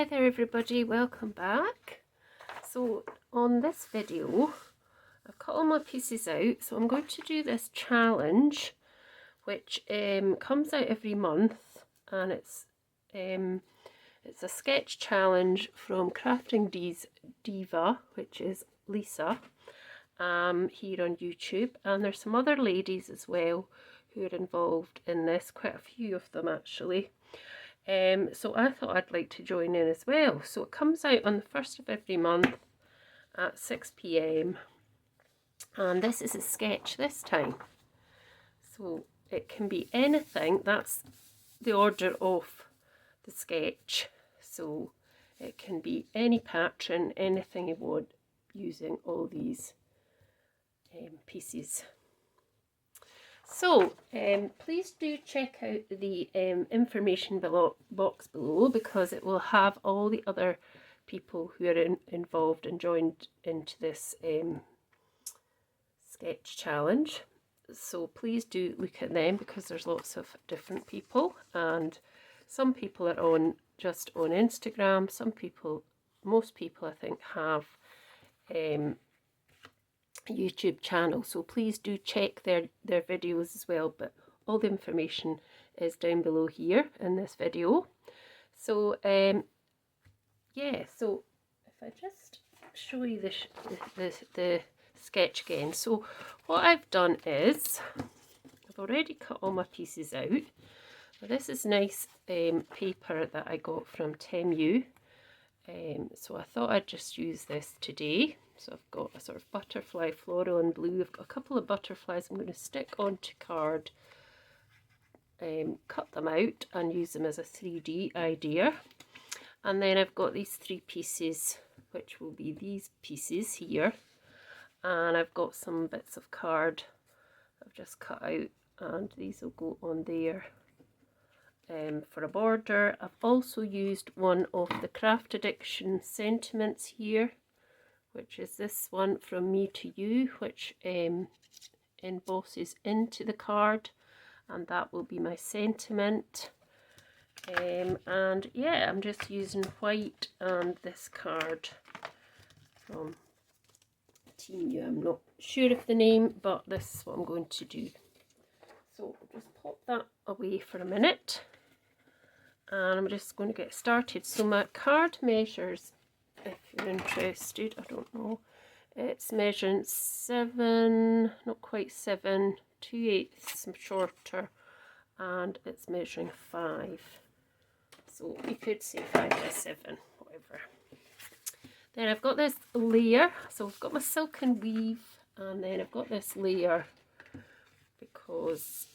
Hi there everybody, welcome back. So on this video I've cut all my pieces out, so I'm going to do this challenge which comes out every month, and it's a sketch challenge from Crafting Diva, which is Lisa, here on YouTube, and there's some other ladies as well who are involved in this, quite a few of them actually. So I thought I'd like to join in as well. So it comes out on the 1st of every month at 6 p.m. and this is a sketch this time. So it can be anything, that's the order of the sketch. So it can be any pattern, anything you want, using all these pieces. So please do check out the information box below, because it will have all the other people who are involved and joined into this sketch challenge. So please do look at them, because there's lots of different people, and some people are just on Instagram. Most people I think have YouTube channel, so please do check their videos as well, but all the information is down below here in this video. So yeah, so if I just show you the sketch again. So what I've done is I've already cut all my pieces out. Now, this is nice paper that I got from Temu, so I thought I'd just use this today. So I've got a sort of butterfly floral and blue. I've got a couple of butterflies I'm going to stick onto card, cut them out and use them as a 3D idea. And then I've got these 3 pieces, which will be these pieces here. And I've got some bits of card I've just cut out, and these will go on there for a border. I've also used one of the Craft Addiction sentiments here, which is this one, From Me to You, which embosses into the card, and that will be my sentiment. And yeah, I'm just using white and this card from Temu. I'm not sure of the name, but this is what I'm going to do. So I'll just pop that away for a minute, and I'm just going to get started. So my card measures, if you're interested, I don't know, it's measuring 7, not quite 7, 2/8 shorter, and it's measuring 5. So you could say 5 by 7, whatever. Then I've got this layer, so I've got my silk and weave, and then I've got this layer because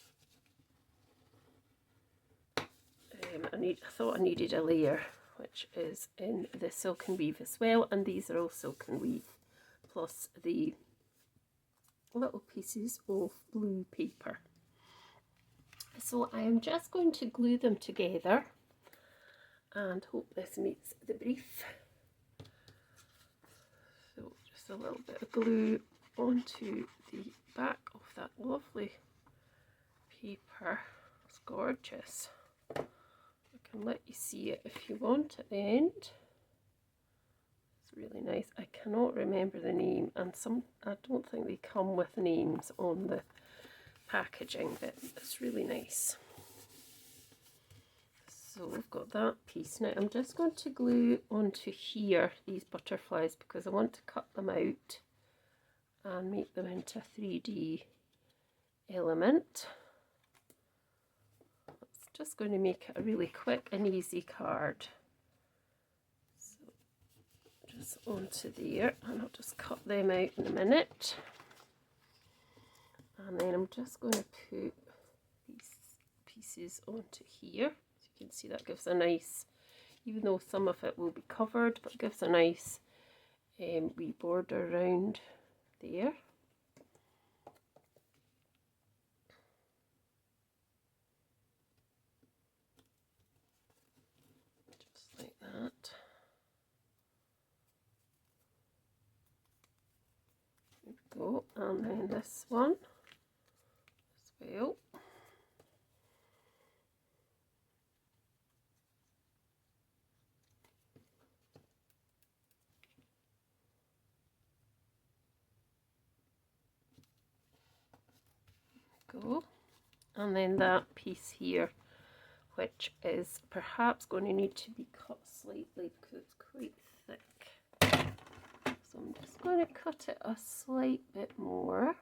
I thought I needed a layer, which is in the silk and weave as well, and these are all silk and weave, plus the little pieces of blue paper. So I am just going to glue them together and hope this meets the brief. So just a little bit of glue onto the back of that lovely paper. It's gorgeous. I can let you see it if you want at the end. It's really nice. I cannot remember the name, and I don't think they come with names on the packaging, but it's really nice. So we've got that piece. Now I'm just going to glue onto here these butterflies, because I want to cut them out and make them into a 3D element. It's just going to make it a really quick and easy card. So just onto there, and I'll just cut them out in a minute. And then I'm just going to put these pieces onto here. So you can see that gives a nice, even though some of it will be covered, but it gives a nice wee border around there. Just like that. There we go. And then this one as well. go. And then that piece here, which is perhaps going to need to be cut slightly because it's quite thick. So I'm just going to cut it a slight bit more.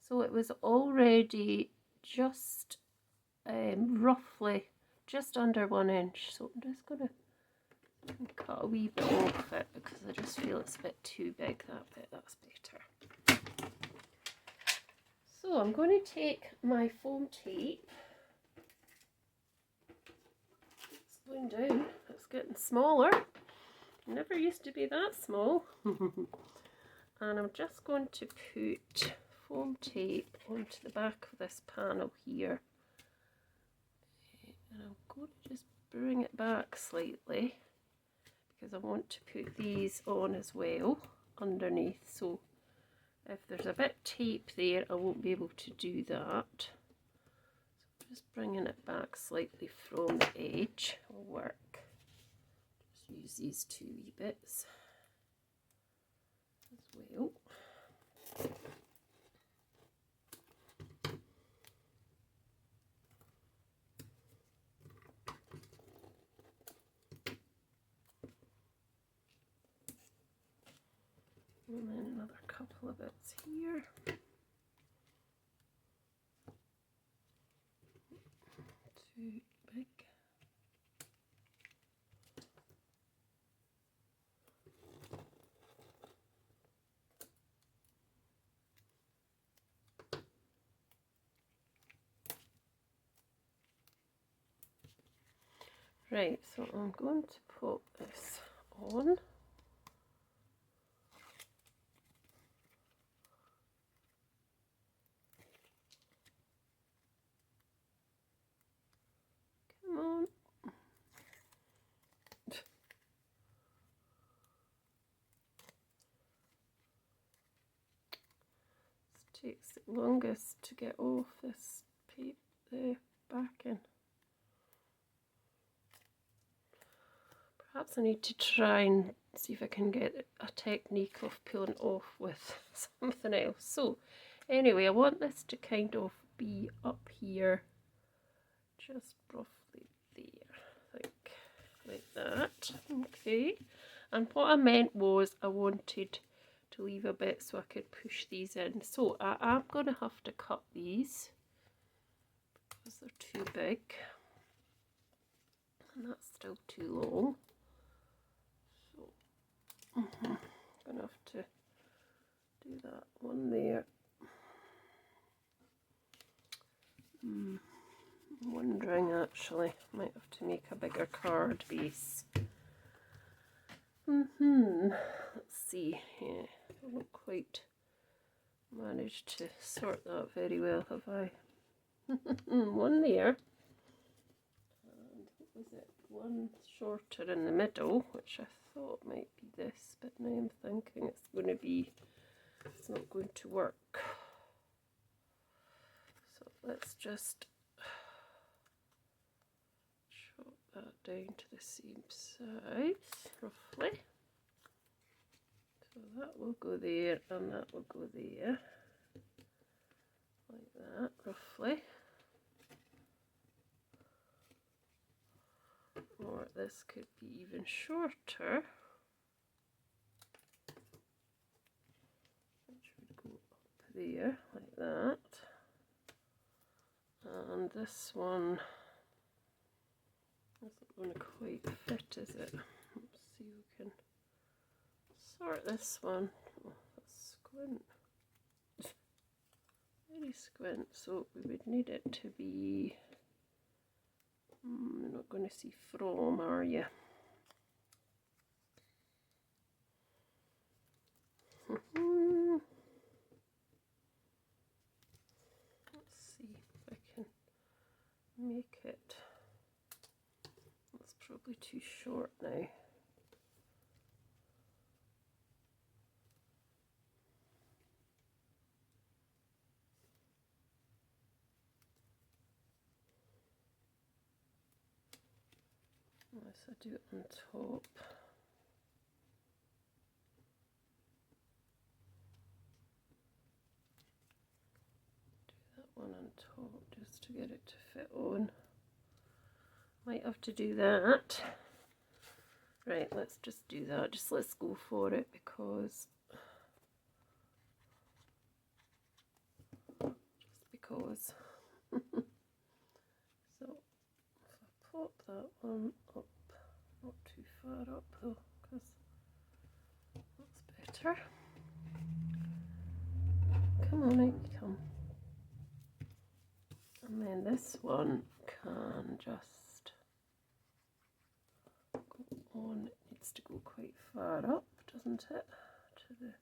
So it was already just roughly just under 1 inch. So I'm just going to cut a wee bit off it because I just feel it's a bit too big. That bit, that's better. So I'm going to take my foam tape. It's going down. It's getting smaller. It never used to be that small. And I'm just going to put foam tape onto the back of this panel here. And I'm going to just bring it back slightly because I want to put these on as well underneath. So if there's a bit of tape there, I won't be able to do that. So just bringing it back slightly from the edge will work. Just use these 2 wee bits as well. And then another couple of bits here. Too big. Right, so I'm going to put this on. Come on. This takes the longest to get off this the backing. Perhaps I need to try and see if I can get a technique of peeling off with something else. So anyway, I want this to kind of be up here, just roughly there, I think, like that. Okay, and what I meant was I wanted to leave a bit so I could push these in. So I am going to have to cut these because they're too big and that's still too long. I'm going to have to do that one there. I'm wondering actually, I might have to make a bigger card base. Let's see, yeah, I haven't quite managed to sort that very well, have I? One there. And what was it? One shorter in the middle, which I thought might be this, but now I'm thinking it's going to be, it's not going to work. So let's just chop that down to the same size, roughly. So that will go there and that will go there, like that, roughly. Or this could be even shorter, which would go up there, like that. And this one isn't going to quite fit, is it? Let's see if we can sort this one. Oh, that's squint. Very squint, so we would need it to be, you're not going to see from, are you? Let's see if I can make it. That's probably too short now. Unless I do it on top. Do top just to get it to fit on. Might have to do that. Right, let's just do that. Let's go for it because so if I pop that one up, not too far up though, because that's better. Come on, out you come. And then this one can just go on. It needs to go quite far up, doesn't it? To the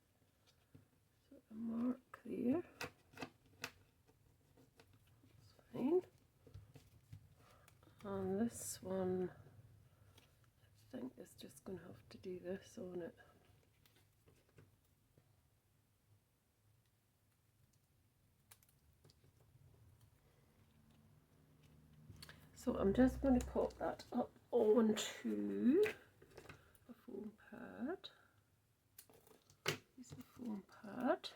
sort of mark there. That's fine. And this one, I think is just going to have to do this on it. So I'm just going to pop that up onto a foam pad. Use a foam pad.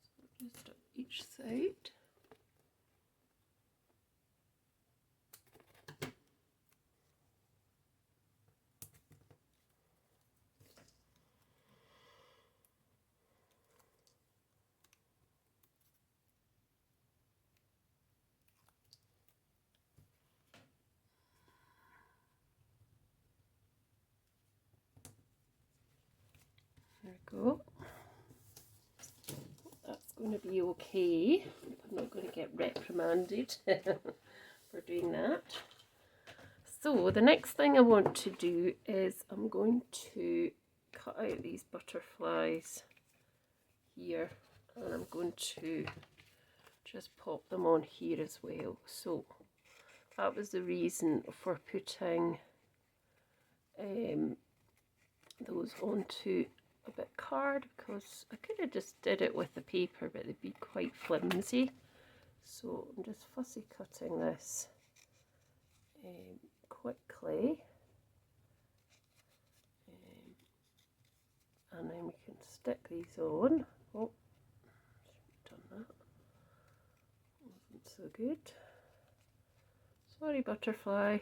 So just up each side. There we go. That's going to be okay. I'm not going to get reprimanded for doing that. So the next thing I want to do is I'm going to cut out these butterflies here, and I'm going to just pop them on here as well. So that was the reason for putting those onto a bit card, because I could have just did it with the paper, but they'd be quite flimsy. So I'm just fussy cutting this quickly, and then we can stick these on. Oh, shouldn't have done that. Wasn't so good. Sorry, butterfly.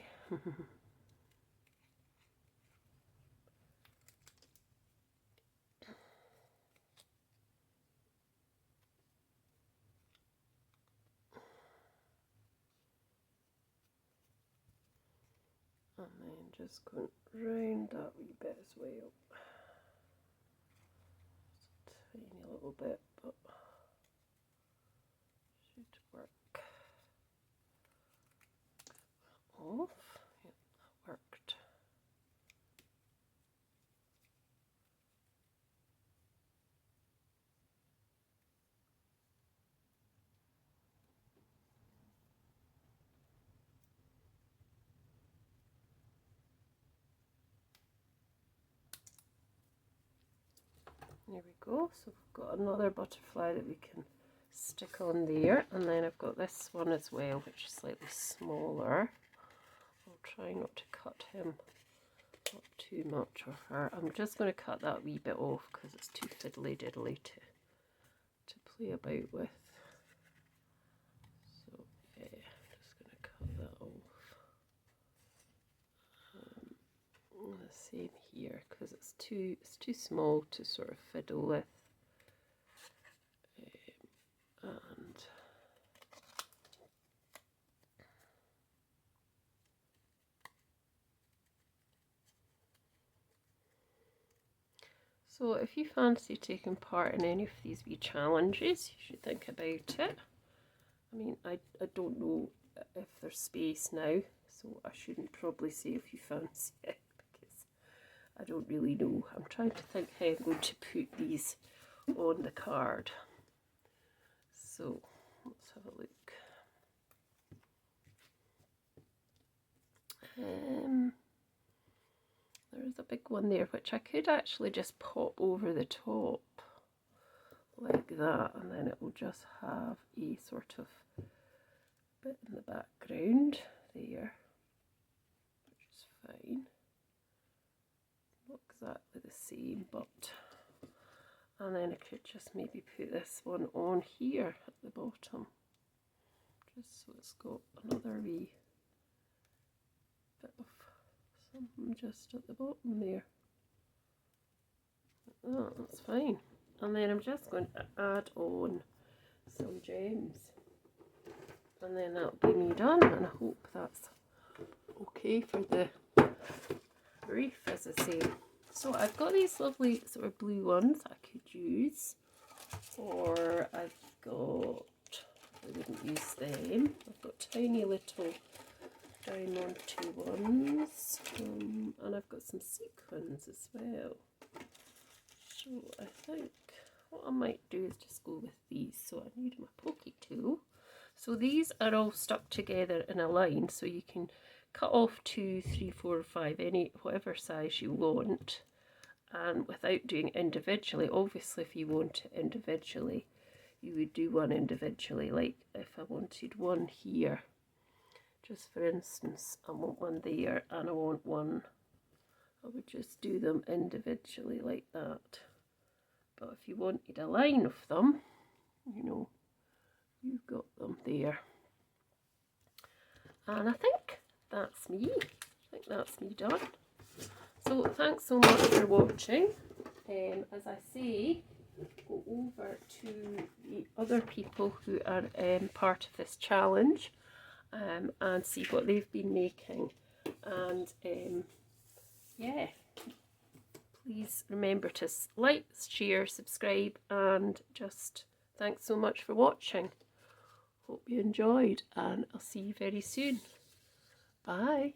And then just going round that wee bit as well. Just a tiny little bit, but should work. Off. Yep, that worked. There we go. So we've got another butterfly that we can stick on there, and then I've got this one as well, which is slightly smaller. I'll try not to cut him up too much, or her. I'm just going to cut that wee bit off because it's too fiddly diddly to play about with. So yeah, I'm just going to cut that off. The same here, because it's too small to sort of fiddle with. And so if you fancy taking part in any of these wee challenges, you should think about it. I mean, I don't know if there's space now, so I shouldn't probably say if you fancy it, because I don't really know. I'm trying to think how I'm going to put these on the card. So let's have a look. There's a big one there which I could actually just pop over the top like that, and then it will just have a sort of bit in the background there, which is fine. Not exactly the same, but And then I could just maybe put this one on here at the bottom, just so it's got another wee bit of something just at the bottom there. Oh, that's fine. And then I'm just going to add on some gems. And then that'll be me done, and I hope that's okay for the wreath, as I say. So I've got these lovely sort of blue ones I could use, or I've got, I wouldn't use them, I've got tiny little diamond ones, and I've got some sequins as well. So I think what I might do is just go with these. So I need my pokey tool. So these are all stuck together in a line, so you can cut off 2, 3, 4, 5, any whatever size you want, and without doing individually. Obviously, if you want it individually, you would do one individually. Like if I wanted one here, just for instance, I want one there and I want one, I would just do them individually like that. But if you wanted a line of them, you know, you've got them there. And I think that's me. I think that's me done. So thanks so much for watching. As I say, go over to the other people who are part of this challenge and see what they've been making. And yeah, please remember to like, share, subscribe, and just thanks so much for watching. Hope you enjoyed, and I'll see you very soon. Bye.